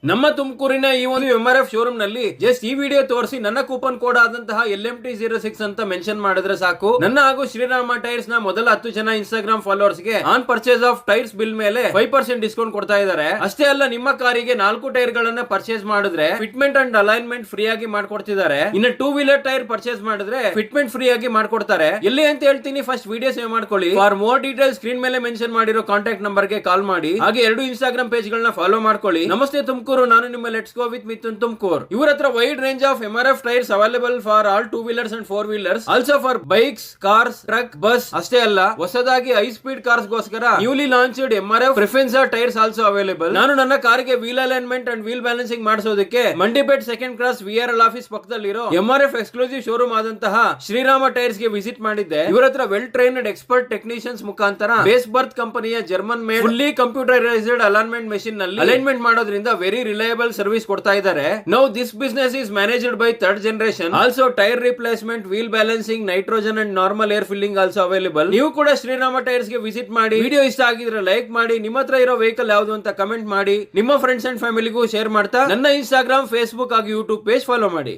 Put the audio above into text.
ನಮ್ಮ ತುಮಕೂರಿನ ಈ ಒಂದು MRF ಶೋರೂಮ್ ನಲ್ಲಿ ಜಸ್ಟ್ ಈ ವಿಡಿಯೋ ತೋರಿಸಿ ನನ್ನ ಕೂಪನ್ ಕೋಡ್ ಆದಂತಹ LMT06 ಅಂತ ಮೆನ್ಷನ್ ಮಾಡಿದ್ರೆ ಸಾಕು, ನನ್ನ ಹಾಗೂ ಶ್ರೀರಾಮ ಟೈರ್ಸ್ ನ ಮೊದಲ 10 ಜನ ಇನ್ಸ್ಟಾಗ್ರಾಮ್ ಫಾಲೋವರ್ಸ್ ಗೆ on purchase of tyres bill ಮೇಲೆ 5% ಡಿಸ್ಕೌಂಟ್ ಕೊಡ್ತಾ ಇದ್ದಾರೆ. ಅಷ್ಟೇ ಅಲ್ಲ, ನಿಮ್ಮ ಕಾರಿಗೆ 4 ಟೈರ್ ಗಳನ್ನ ಪರ್ಚೇಸ್ ಮಾಡಿದ್ರೆ ಫಿಟ್ಮೆಂಟ್ ಅಂಡ್ ಅಲೈನ್ಮೆಂಟ್ ಫ್ರೀ ಆಗಿ ಮಾಡ್ಕೊಡ್ತಿದ್ದಾರೆ. ಇನ್ನು 2 ವೀಲರ್ ಟೈರ್ ಪರ್ಚೇಸ್ ಮಾಡಿದ್ರೆ ಫಿಟ್ಮೆಂಟ್ ಫ್ರೀ ಆಗಿ ಮಾಡ್ಕೊಡ್ತಾರೆ. ಎಲ್ಲಿ ಅಂತ ಹೇಳ್ತೀನಿ, ಫಸ್ಟ್ ವಿಡಿಯೋ ಸೇವ್ ಮಾಡ್ಕೊಳ್ಳಿ. ಫಾರ್ ಮೋರ್ ಡೀಟೇಲ್ಸ್ ಸ್ಕ್ರೀನ್ ಮೇಲೆ ಮೆನ್ಷನ್ ಮಾಡಿರೋ ಕಾಂಟ್ಯಾಕ್ಟ್ ನಂಬರ್ ಗೆ ಕಾಲ್ ಮಾಡಿ. ಹಾಗೆ 2 ಇನ್ಸ್ಟಾಗ್ರಾಮ್ ಪೇಜ್ ಗಳನ್ನ ಫಾಲೋ ಮಾಡ್ಕೊಳ್ಳಿ. ನಮಸ್ತೆ ತುಮಕೂರು, ನಾನು ನಿಮ್ಮ let's go with Mithun Tumkur. ಇವರ ಹತ್ರ wide range of MRF tyres available for all 2 wheelers and 4 wheelers, also for bikes, cars, truck, bus. ಅಷ್ಟೇ ಅಲ್ಲ, ಹೊಸದಾಗಿ ಹೈ ಸ್ಪೀಡ್ ಕಾರ್ಸ್ ಗೋಸ್ಕರ newly launched MRF Perfinza tyres also available. ನಾನು ನನ್ನ ಕಾರಿಗೆ wheel alignment and wheel balancing ಮಾಡಿಸೋದಕ್ಕೆ Mandipet second cross VRL office ಪಕ್ಕದಲ್ಲಿರೋ MRF exclusive showroom ಆದಂತಹ ಶ್ರೀರಾಮ ಟೈರ್ಸ್ ಗೆ ವಿಸಿಟ್ ಮಾಡಿದ್ದೆ. ಇವರ ಹತ್ರ ವೆಲ್ ಟ್ರೈನ್ಡ್ ಎಕ್ಸ್ಪರ್ಟ್ ಟೆಕ್ನಿಷಿಯನ್ಸ್ ಮುಖಾಂತರ ಬೇಸ್ ಬರ್ತ್ ಕಂಪನಿಯ German made fully computerised alignment machine ನಲ್ಲಿ ಅಲೈನ್ಮೆಂಟ್ ಮಾಡೋದ್ರಿಂದ ವೆರಿ ರಿಲಯಬಲ್ ಸರ್ವಿಸ್ ಕೊಡ್ತಾ ಇದ್ದಾರೆ. Now this business is managed by third generation. Also tyre replacement, wheel balancing, nitrogen and normal air filling also available. ನೀವು ಕೂಡ Shriram tyres ಗೆ visit ಮಾಡಿ. Video ಇಷ್ಟ ಆಗಿದ್ರೆ ಲೈಕ್ ಮಾಡಿ, ನಿಮ್ಮ ಹತ್ರ ಇರೋ ವೆಹಿಕಲ್ ಯಾವುದು ಅಂತ ಕಮೆಂಟ್ ಮಾಡಿ, ನಿಮ್ಮ ಫ್ರೆಂಡ್ಸ್ ಅಂಡ್ ಫ್ಯಾಮಿಲಿಗೂ ಶೇರ್ ಮಾಡ್ತಾ ನನ್ನ ಇನ್ಸ್ಟಾಗ್ರಾಮ್, ಫೇಸ್ಬುಕ್ ಹಾಗೂ ಯೂಟ್ಯೂಬ್ ಪೇಜ್ ಫಾಲೋ ಮಾಡಿ.